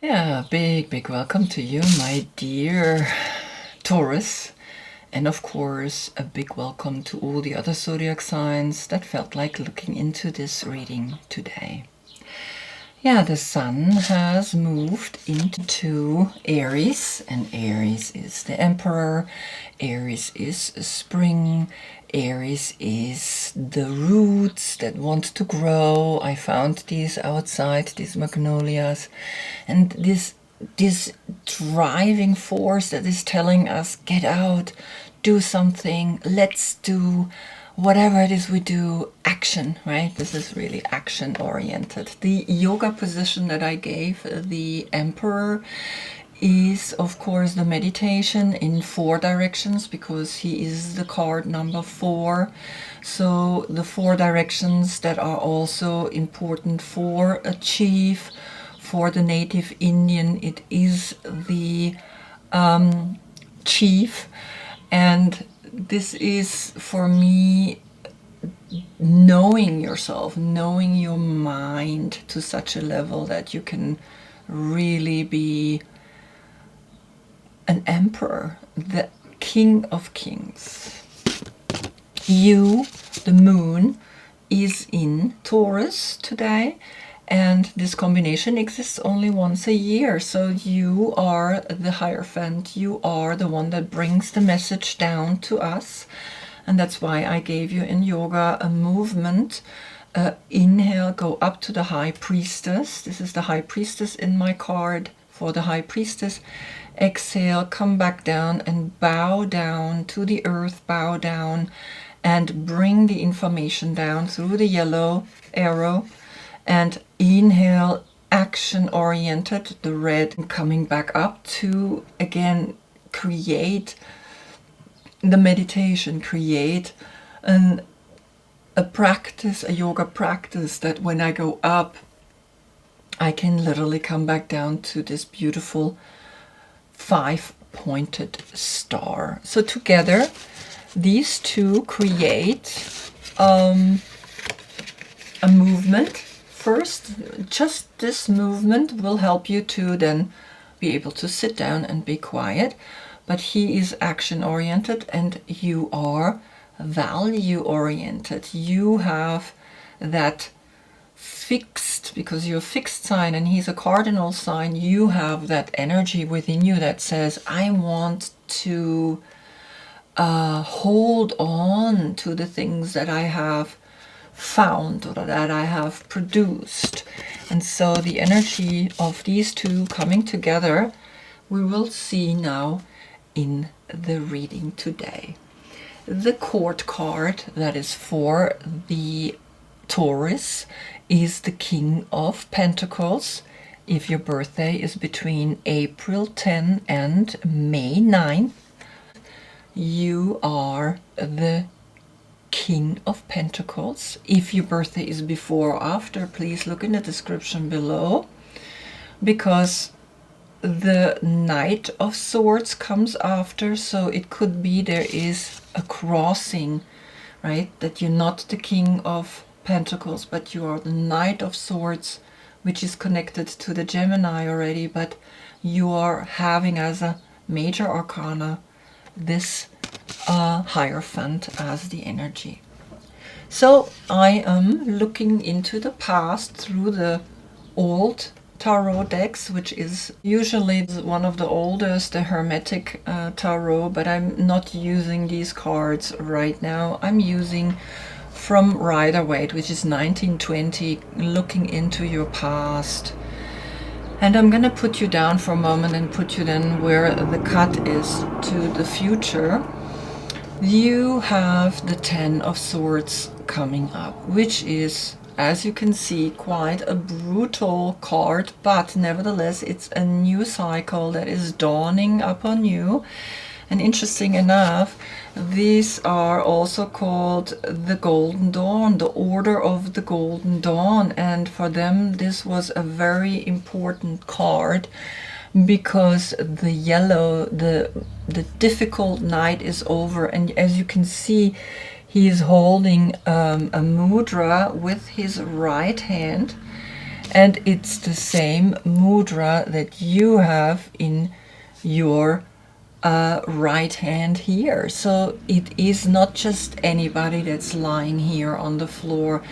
Yeah, big welcome to you, my dear Taurus. And of course, a big welcome to all the other zodiac signs that felt like looking into this reading today. Yeah, the sun has moved into Aries, and Aries is the emperor. Aries is spring. Aries is the roots that want to grow. I found these outside, these magnolias, and this driving force that is telling us, get out, do something, let's do whatever it is we do, action, right? This is really action oriented. The yoga position that I gave the emperor is of course the meditation in 4 directions, because he is the card number 4. So the 4 directions that are also important for a chief, for the native Indian, it is the chief. And this is for me knowing yourself, knowing your mind to such a level that you can really be an emperor, the king of kings. You, the moon, is in Taurus today, and this combination exists only once a year. So you are the Hierophant, you are the one that brings the message down to us. And that's why I gave you in yoga a movement. Inhale, go up to the High Priestess. This is the High Priestess in my card for the High Priestess. Exhale, come back down and bow down to the earth, bow down and bring the information down through the yellow arrow. And inhale, action oriented, the red, coming back up to again create the meditation, create a practice, a yoga practice, that when I go up, I can literally come back down to this beautiful 5-pointed star. So together, these two create a movement. First, just this movement will help you to then be able to sit down and be quiet. But he is action oriented and you are value oriented. You have that fixed, because you're a fixed sign and he's a cardinal sign, you have that energy within you that says, I want to hold on to the things that I have found or that I have produced. And so the energy of these two coming together, we will see now in the reading today. The court card that is for the Taurus is the King of Pentacles. If your birthday is between April 10 and May 9, you are the King of Pentacles. If your birthday is before or after, please look in the description below, because the Knight of Swords comes after, so it could be there is a crossing, right? That you're not the King of Pentacles, but you are the Knight of Swords, which is connected to the Gemini already, but you are having as a major arcana this Hierophant as the energy. So I am looking into the past through the old tarot decks, which is usually one of the oldest, the Hermetic tarot, but I'm not using these cards right now. I'm using from Rider-Waite, which is 1920, looking into your past. And I'm gonna put you down for a moment and put you then where the cut is to the future. You have the 10 of Swords coming up, which is, as you can see, quite a brutal card, but nevertheless it's a new cycle that is dawning upon you. And interesting enough, these are also called the Golden Dawn, the Order of the Golden Dawn, and for them this was a very important card, because the yellow, the difficult night is over. And as you can see, he is holding a mudra with his right hand, And it's the same mudra that you have in your right hand here. So it is not just anybody that's lying here on the floor.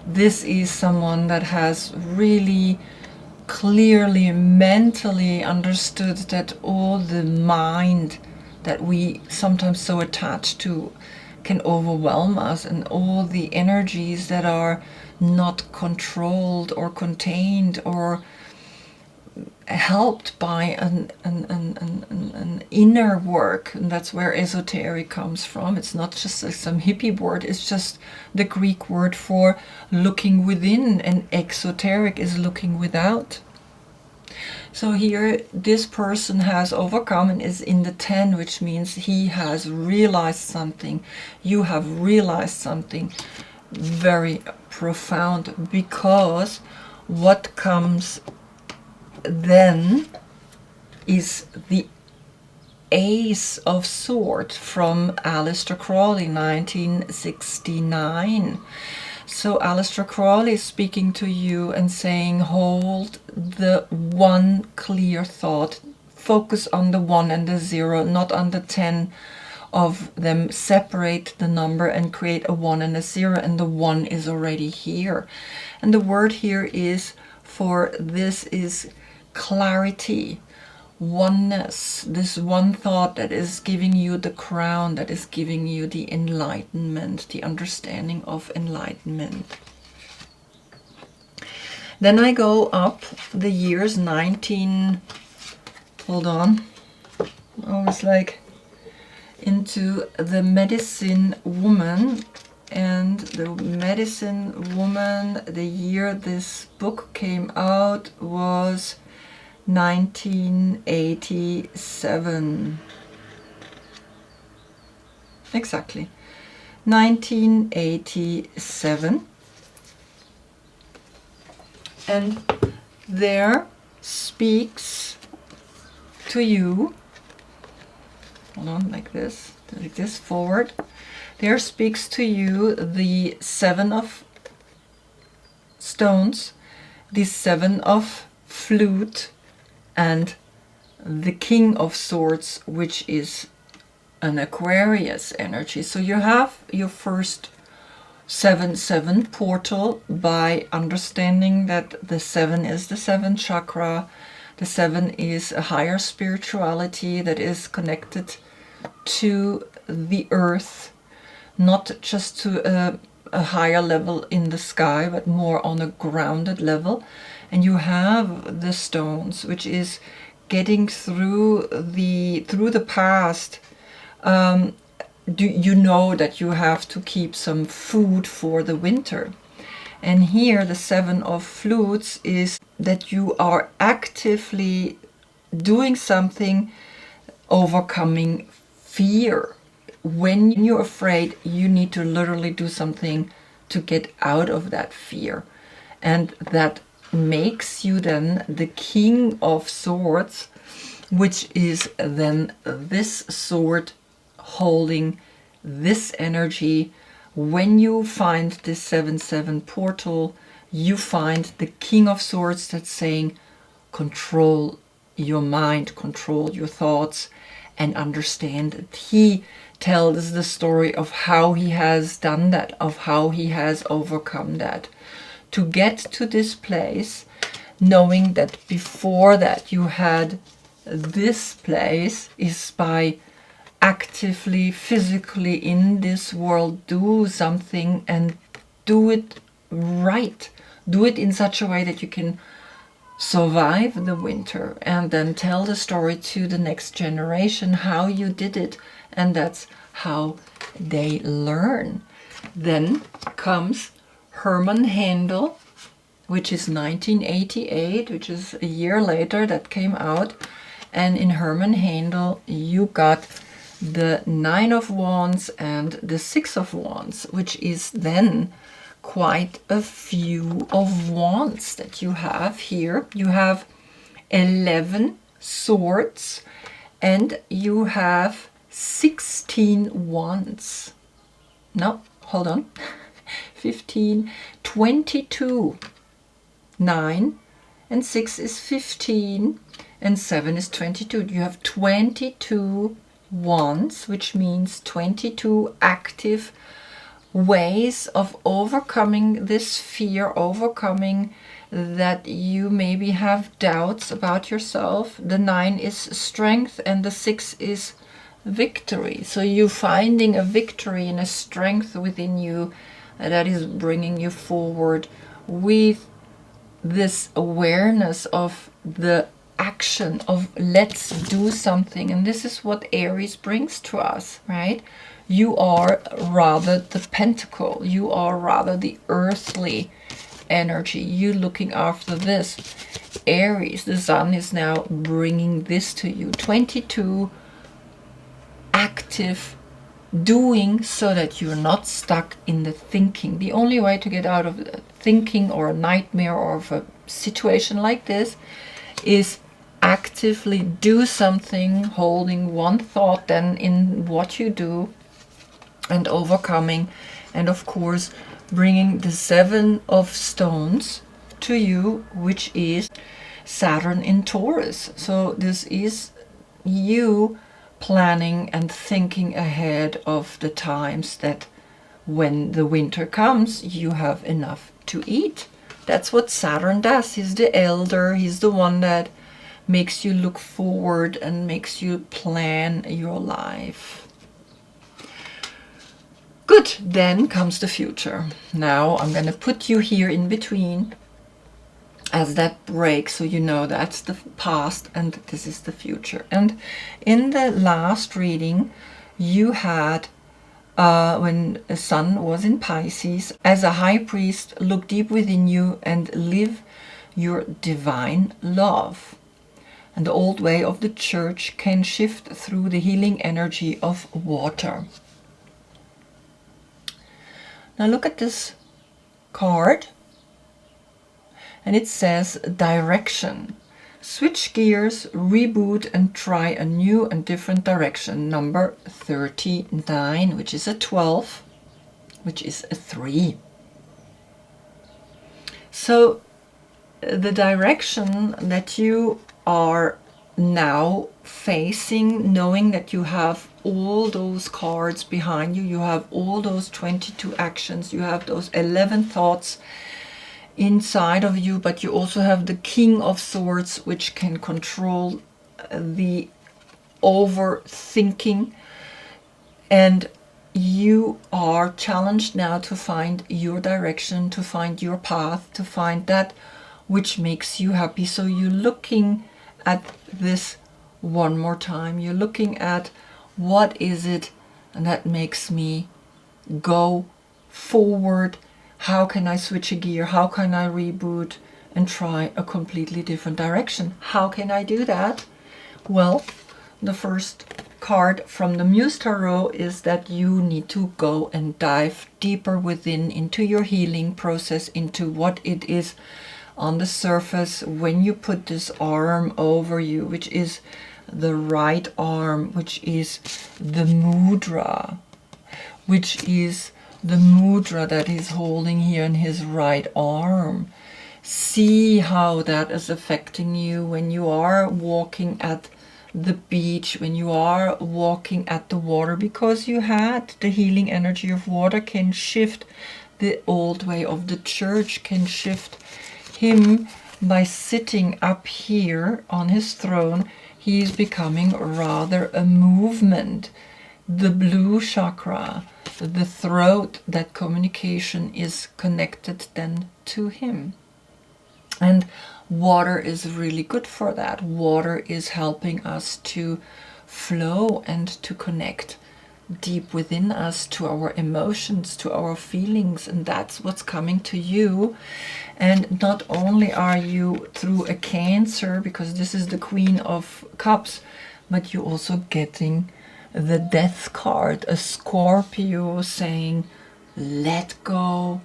This is someone that has really clearly mentally understood that all the mind that we sometimes so attach to can overwhelm us, and all the energies that are not controlled or contained or helped by an inner work. And that's where esoteric comes from. It's not just like some hippie word, it's just the Greek word for looking within, and exoteric is looking without. So here this person has overcome and is in the 10, which means he has realized something. You have realized something very profound, because what comes then is the Ace of Swords from Aleister Crowley, 1969. So Aleister Crowley is speaking to you and saying, hold the one clear thought. Focus on the 1 and the 0, not on the 10 of them. Separate the number and create a 1 and a 0, and the 1 is already here. And the word here is for this is clarity, oneness, this one thought that is giving you the crown, that is giving you the enlightenment, the understanding of enlightenment. Then I go up the years 19, hold on, I was like into the medicine woman. And the medicine woman, the year this book came out was 1987. Exactly. 1987. And there speaks to you, hold on, like this forward. There speaks to you the 7 of stones, the 7 of flute, and the King of Swords, which is an Aquarius energy. So you have your first 7-7 portal by understanding that the 7 is the 7th chakra. The 7 is a higher spirituality that is connected to the earth, not just to a higher level in the sky, but more on a grounded level. And you have the stones, which is getting through the past. You know that you have to keep some food for the winter. And here the 7 of flutes is that you are actively doing something, overcoming fear. When you're afraid, you need to literally do something to get out of that fear. And that makes you then the King of Swords, which is then this sword holding this energy. When you find this 7-7 portal, you find the King of Swords that's saying, control your mind, control your thoughts, and understand that he tells the story of how he has done that, of how he has overcome that. To get to this place, knowing that before that you had this place, is by actively, physically in this world, do something and do it right. Do it in such a way that you can survive the winter and then tell the story to the next generation how you did it, and that's how they learn. Then comes Hermann Handel, which is 1988, which is a year later that came out. And in Hermann Handel you got the 9 of Wands and the 6 of Wands, which is then quite a few of wands that you have here. You have 11 swords and you have 16 wands. No, hold on. 15, 22. 9, and 6 is 15, and 7 is 22. You have 22 wands, which means 22 active ways of overcoming this fear, overcoming that you maybe have doubts about yourself. The 9 is strength, and the 6 is victory. So you're finding a victory and a strength within you that is bringing you forward with this awareness of the action of let's do something. And this is what Aries brings to us, right? You are rather the pentacle, you are rather the earthly energy, you looking after this. Aries, the sun is now bringing this to you. 22 active doing, so that you're not stuck in the thinking. The only way to get out of thinking or a nightmare or of a situation like this is actively do something, holding one thought then in what you do and overcoming. And of course bringing the 7 of stones to you, which is Saturn in Taurus. So this is you planning and thinking ahead of the times that when the winter comes, you have enough to eat. That's what Saturn does. He's the elder. He's the one that makes you look forward and makes you plan your life. Good, then comes the future. Now I'm going to put you here in between as that break, so you know that's the past and this is the future. And in the last reading you had when the sun was in Pisces, as a high priest, look deep within you and live your divine love. And the old way of the church can shift through the healing energy of water. Now look at this card, and it says direction. Switch gears, reboot, and try a new and different direction. Number 39, which is a 12, which is a 3. So the direction that you are now facing, knowing that you have all those cards behind you, you have all those 22 actions, you have those 11 thoughts inside of you, but you also have the King of Swords, which can control the overthinking, and you are challenged now to find your direction, to find your path, to find that which makes you happy. So you're looking at this one more time. You're looking at what is it that makes me go forward. How can I switch a gear? How can I reboot and try a completely different direction? How can I do that? Well, the first card from the Muse Tarot is that you need to go and dive deeper within into your healing process, into what it is on the surface when you put this arm over you, which is the right arm, which is the mudra, which is the mudra that he's holding here in his right arm. See how that is affecting you when you are walking at the beach, when you are walking at the water, because you had the healing energy of water can shift the old way of the church, can shift him by sitting up here on his throne. He's becoming rather a movement. The blue chakra, the throat, that communication is connected then to him. And water is really good for that. Water is helping us to flow and to connect deep within us to our emotions, to our feelings, and that's what's coming to you. And not only are you through a Cancer, because this is the Queen of Cups, but you're also getting the Death card, a Scorpio saying let go,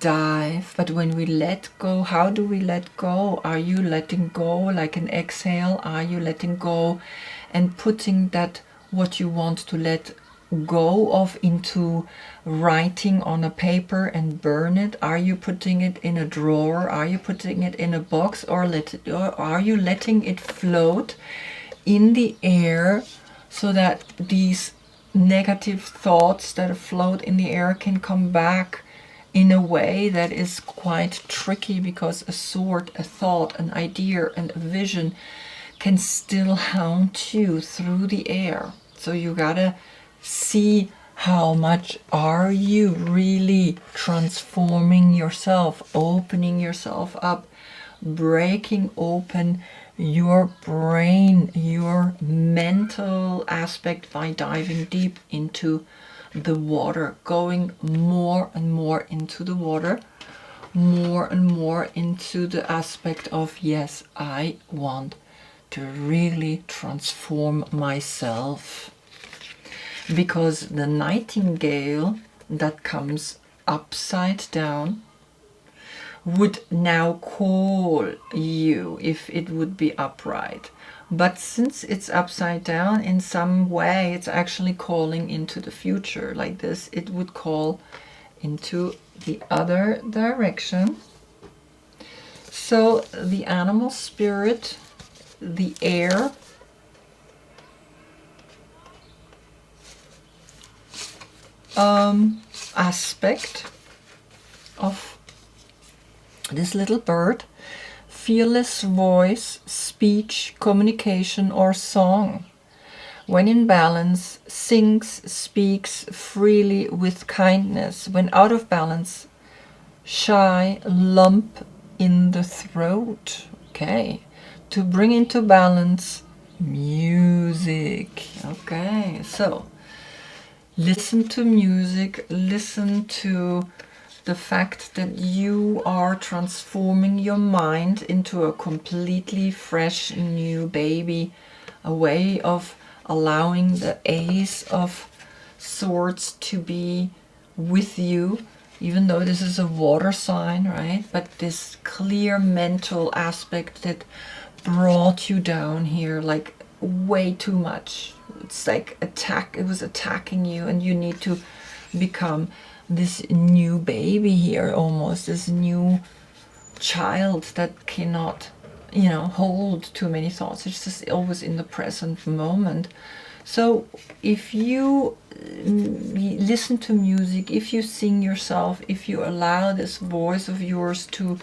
dive. But when we let go, how do we let go? Are you letting go like an exhale? Are you letting go and putting that what you want to let go off into writing on a paper and burn it? Are you putting it in a drawer? Are you putting it in a box, or are you letting it float in the air so that these negative thoughts that float in the air can come back in a way that is quite tricky, because a thought, an idea, and a vision can still haunt you through the air. So you gotta see how much are you really transforming yourself, opening yourself up, breaking open your brain, your mental aspect, by diving deep into the water, going more and more into the water, more and more into the aspect of, yes, I want to really transform myself. Because the nightingale that comes upside down would now call you if it would be upright. But since it's upside down, in some way it's actually calling into the future. Like this, it would call into the other direction. So the animal spirit, the air, aspect of this little bird, fearless voice, speech, communication, or song. When in balance, sings, speaks freely with kindness. When out of balance, shy, lump in the throat. Okay. To bring into balance, music. Okay, so listen to music, listen to the fact that you are transforming your mind into a completely fresh new baby, a way of allowing the Ace of Swords to be with you, even though this is a water sign, right? But this clear mental aspect that brought you down here like way too much. It's like it was attacking you, and you need to become this new baby here, almost this new child that cannot, hold too many thoughts. It's just always in the present moment. So if you listen to music, if you sing yourself, if you allow this voice of yours to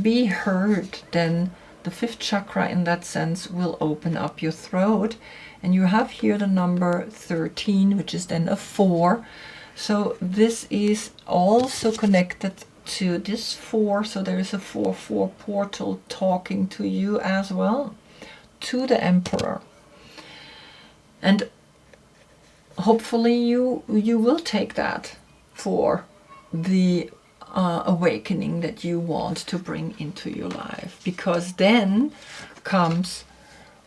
be heard, then the fifth chakra in that sense will open up your throat. And you have here the number 13, which is then a 4. So this is also connected to this 4. So there is a 4-4 portal talking to you as well, to the Emperor. And hopefully you will take that for the awakening that you want to bring into your life. Because then comes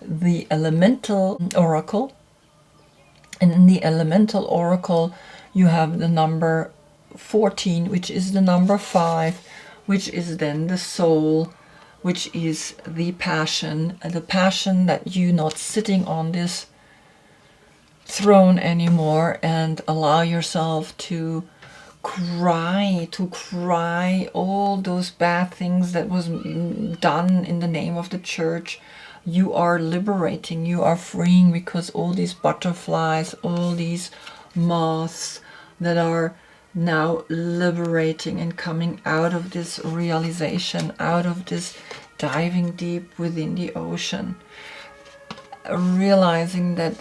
the elemental oracle. And in the elemental oracle, you have the number 14, which is the number 5, which is then the soul, which is the passion that you're not sitting on this throne anymore, and allow yourself to cry all those bad things that was done in the name of the church. You are liberating, you are freeing, because all these butterflies, all these moths that are now liberating and coming out of this realization, out of this diving deep within the ocean, realizing that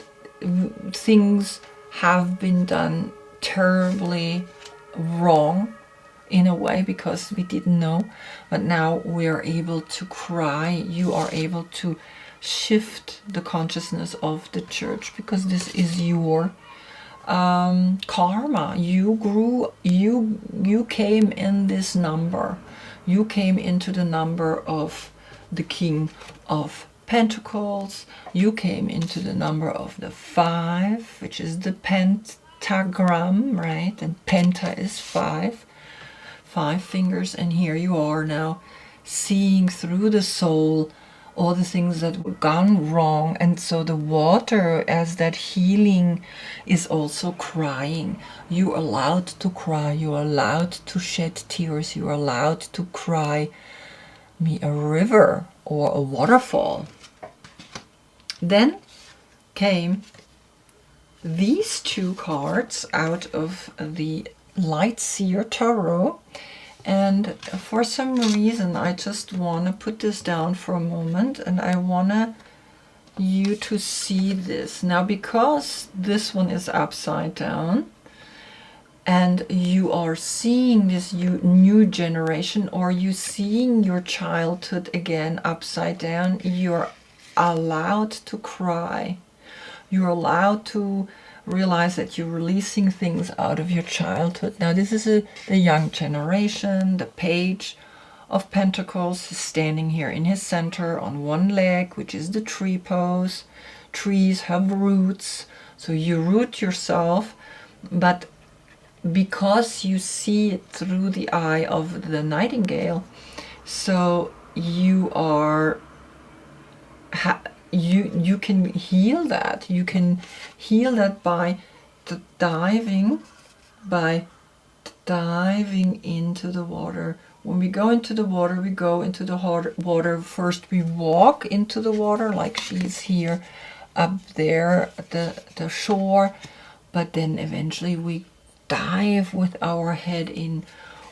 things have been done terribly wrong in a way because we didn't know, but now we are able to cry. You are able to shift the consciousness of the church, because this is your karma. You came in this number. You came into the number of the King of Pentacles. You came into the number of the 5, which is the pentagram, right? And penta is 5 fingers. And here you are now seeing through the soul all the things that have gone wrong. And so the water, as that healing, is also crying. You're allowed to cry. You're allowed to shed tears. You're allowed to cry me a river or a waterfall. Then came these two cards out of the Light Seer Tarot. And for some reason, I just want to put this down for a moment, and I want you to see this. Now, because this one is upside down, and you are seeing this new generation, or you seeing your childhood again upside down, you're allowed to cry. You're allowed to realize that you're releasing things out of your childhood. Now, this is the young generation. The Page of Pentacles is standing here in his center on one leg, which is the tree pose. Trees have roots, so you root yourself, but because you see it through the eye of the nightingale, so you are you can heal that. You can heal that by diving into the water. When we go into the water, we go into the water. First we walk into the water, like she's here up there at the shore, but then eventually we dive with our head in.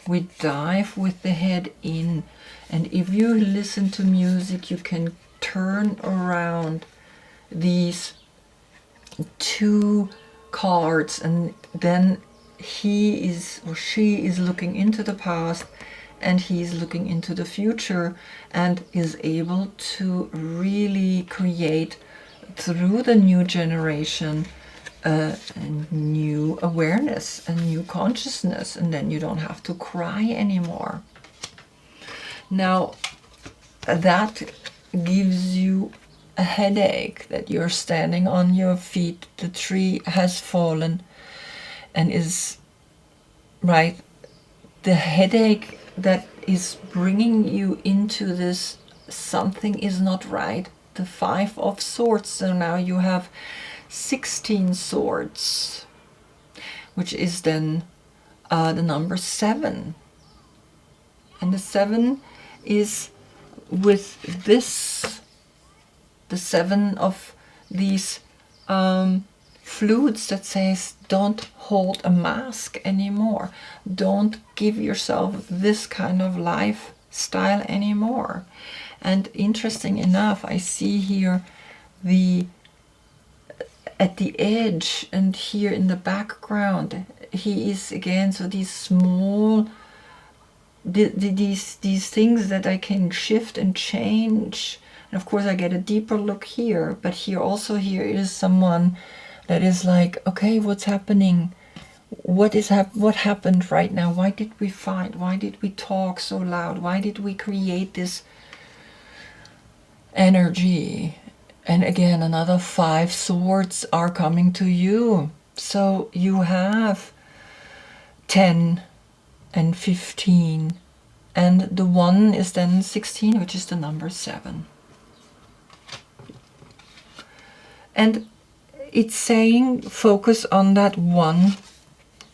We dive with the head in. And if you listen to music, you can turn around these two cards, and then he is or she is looking into the past, and he's looking into the future, and is able to really create through the new generation a new awareness, a new consciousness, and then you don't have to cry anymore. Now, that gives you a headache, that you're standing on your feet, the tree has fallen, and is right. The headache that is bringing you into this, something is not right. The Five of Swords, so now you have 16 swords, which is then the number 7. And the 7 is with this, the 7 of these flutes that says, don't hold a mask anymore. Don't give yourself this kind of lifestyle anymore. And interesting enough, I see here at the edge and here in the background, he is again, so these small, these things that I can shift and change. And of course I get a deeper look here, but here also, here is someone that is like, okay, what's happening? What happened right now? Why did we fight? Why did we talk so loud? Why did we create this energy? And again, another 5 swords are coming to you. So you have 10 and 15, and the 1 is then 16, which is the number 7. And it's saying focus on that 1,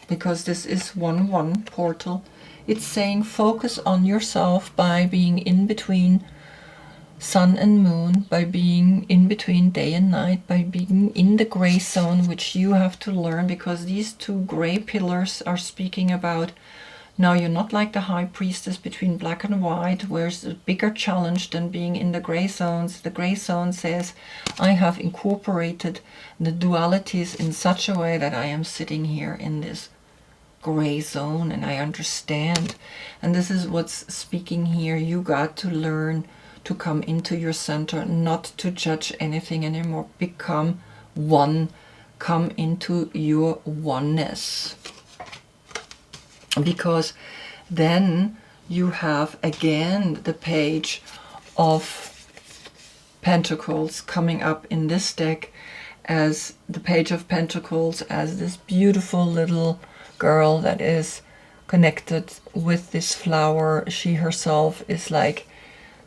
because this is 1-1 portal. It's saying focus on yourself by being in between sun and moon, by being in between day and night, by being in the gray zone, which you have to learn, because these 2 gray pillars are speaking about, now you're not like the high priestess between black and white, where's a bigger challenge than being in the gray zones. The gray zone says, I have incorporated the dualities in such a way that I am sitting here in this gray zone and I understand. And this is what's speaking here. You got to learn to come into your center, not to judge anything anymore. Become one. Come into your oneness. Because then you have again the Page of Pentacles coming up in this deck as the Page of Pentacles, as this beautiful little girl that is connected with this flower. She herself is like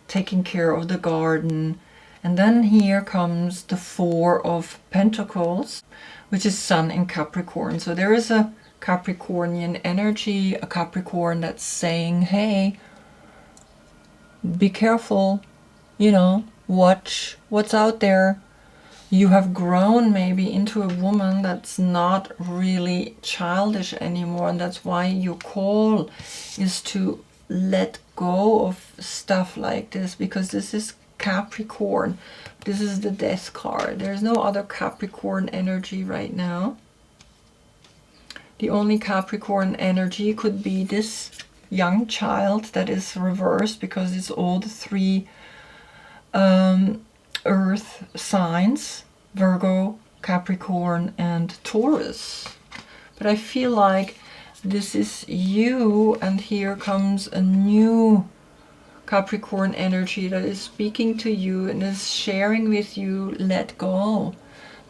taking care of the garden. And then here comes the Four of Pentacles, which is Sun in Capricorn. So there is a Capricornian energy, a Capricorn that's saying, hey, be careful, you know, watch what's out there. You have grown maybe into a woman that's not really childish anymore, and that's why your call is to let go of stuff like this, because this is Capricorn. This is the Death card. There's no other Capricorn energy right now. The only Capricorn energy could be this young child that is reversed, because it's all the three earth signs: Virgo, Capricorn, and Taurus. But I feel like this is you, and here comes a new Capricorn energy that is speaking to you and is sharing with you, let go.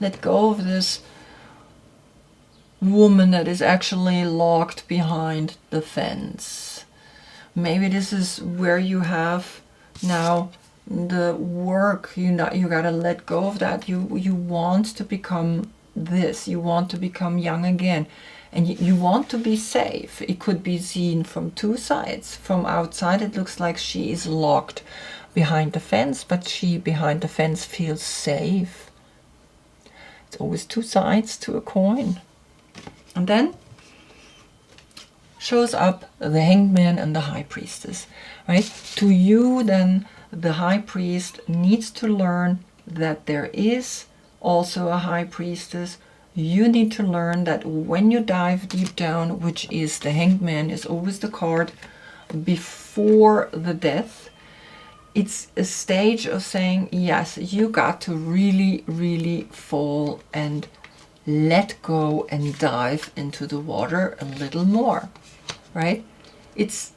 Let go of this woman that is actually locked behind the fence. Maybe this is where you have now the work. You gotta let go of that. You want to become this. You want to become young again, and you want to be safe. It could be seen from two sides. From outside it looks like she is locked behind the fence, but she behind the fence feels safe. It's always two sides to a coin. And then shows up the Hangman and the High Priestess, right? To you then, the High Priest needs to learn that there is also a High Priestess. You need to learn that when you dive deep down, which is the Hangman, is always the card before the death. It's a stage of saying, yes, you got to really, really fall and let go and dive into the water a little more, right? It's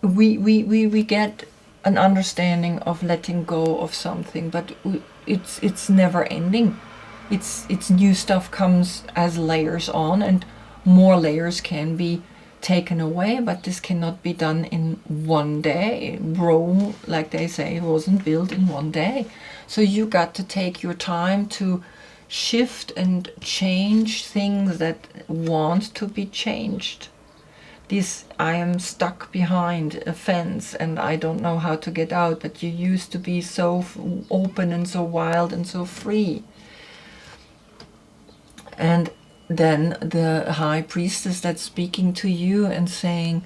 we get an understanding of letting go of something, but it's never ending. It's new stuff comes as layers on, and more layers can be taken away, but this cannot be done in one day. Rome, like they say, wasn't built in one day. So you got to take your time to shift and change things that want to be changed. This, I am stuck behind a fence and I don't know how to get out, but you used to be so open and so wild and so free. And then the High Priestess that's speaking to you and saying,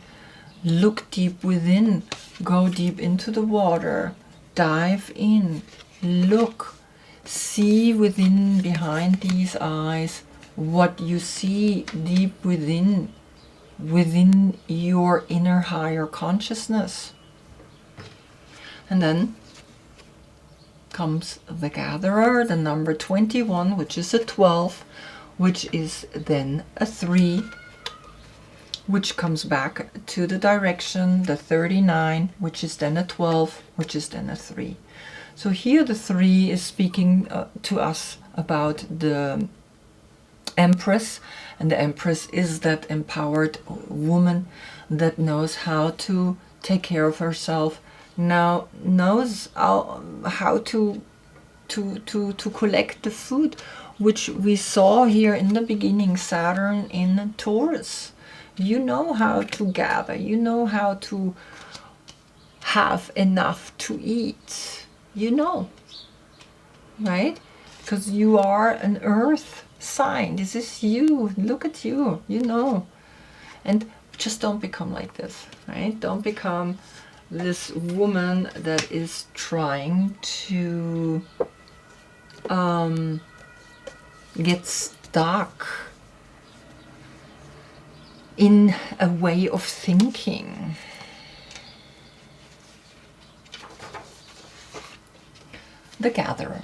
look deep within, go deep into the water, dive in, look, see within, behind these eyes, what you see deep within your inner higher consciousness. And then comes the Gatherer, the number 21, which is a 12, which is then a 3, which comes back to the direction, the 39, which is then a 12, which is then a 3. So here the 3 is speaking to us about the Empress, and the Empress is that empowered woman that knows how to take care of herself, now knows how to collect the food, which we saw here in the beginning, Saturn in Taurus. You know how to gather, you know how to have enough to eat, you know, right? Because you are an earth sign. This is you. Look at you, you know. And just don't become like this, right? Don't become this woman that is trying to get stuck in a way of thinking. The Gatherer.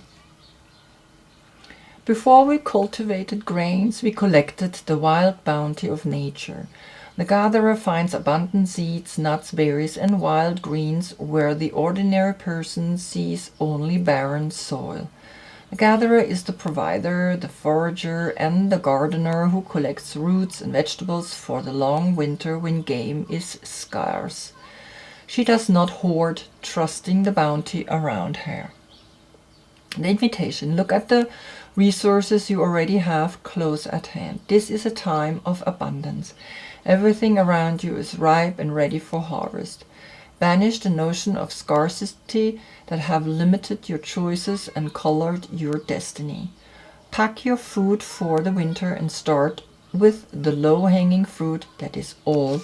Before we cultivated grains, we collected the wild bounty of nature. The Gatherer finds abundant seeds, nuts, berries, and wild greens where the ordinary person sees only barren soil. The Gatherer is the provider, the forager, and the gardener who collects roots and vegetables for the long winter when game is scarce. She does not hoard, trusting the bounty around her. The invitation: look at the resources you already have close at hand. This is a time of abundance. Everything around you is ripe and ready for harvest. Banish the notion of scarcity that have limited your choices and colored your destiny. Pack your food for the winter and start with the low-hanging fruit that is all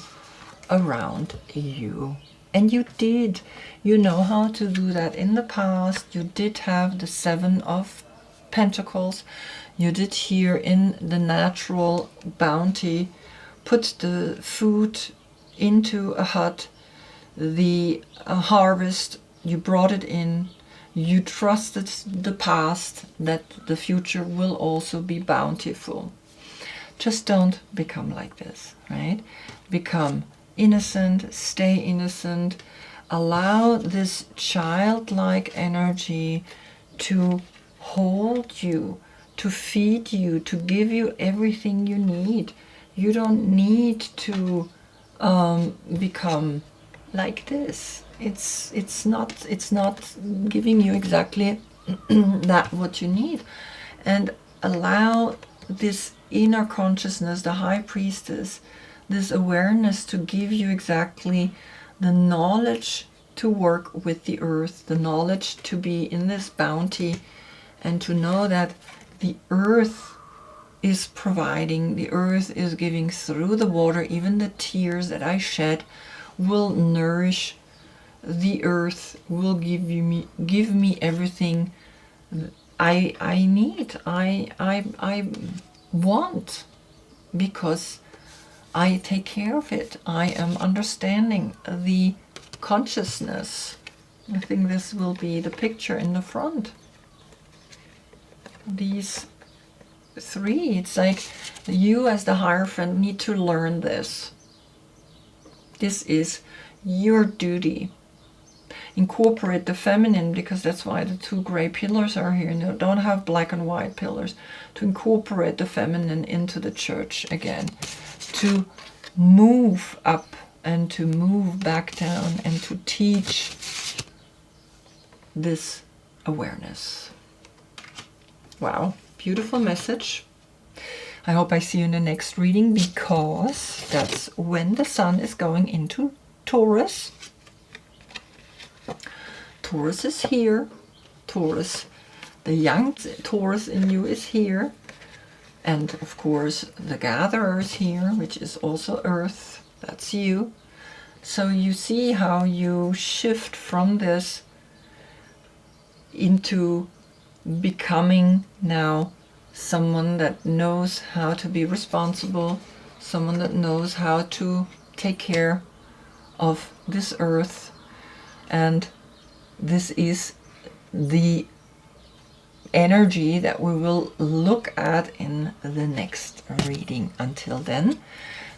around you. And you did. You know how to do that. In the past, you did have the 7 of Pentacles. You did here in the natural bounty put the food into a hut. The harvest, you brought it in. You trusted the past that the future will also be bountiful. Just don't become like this, right? Become innocent, stay innocent, allow this childlike energy to hold you, to feed you, to give you everything you need. You don't need to become like this. It's not giving you exactly that what you need. And allow this inner consciousness, the high priestess, this awareness to give you exactly the knowledge to work with the earth, the knowledge to be in this bounty, and to know that the earth is providing, the earth is giving through the water. Even the tears that I shed will nourish the earth, will give me everything I need, I want, because I take care of it. I am understanding the consciousness. I think this will be the picture in the front. These 3, it's like you as the Hierophant need to learn this. This is your duty. Incorporate the feminine, because that's why the 2 gray pillars are here. No, don't have black and white pillars. To incorporate the feminine into the church again. To move up and to move back down and to teach this awareness. Wow, beautiful message. I hope I see you in the next reading, because that's when the sun is going into Taurus. Taurus is here. Taurus, the young Taurus in you is here. And of course the gatherer is here, which is also earth. That's you. So you see how you shift from this into becoming now someone that knows how to be responsible, someone that knows how to take care of this earth. And this is the energy that we will look at in the next reading. Until then,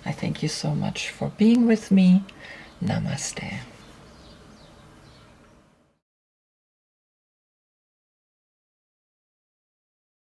I thank you so much for being with me. Namaste.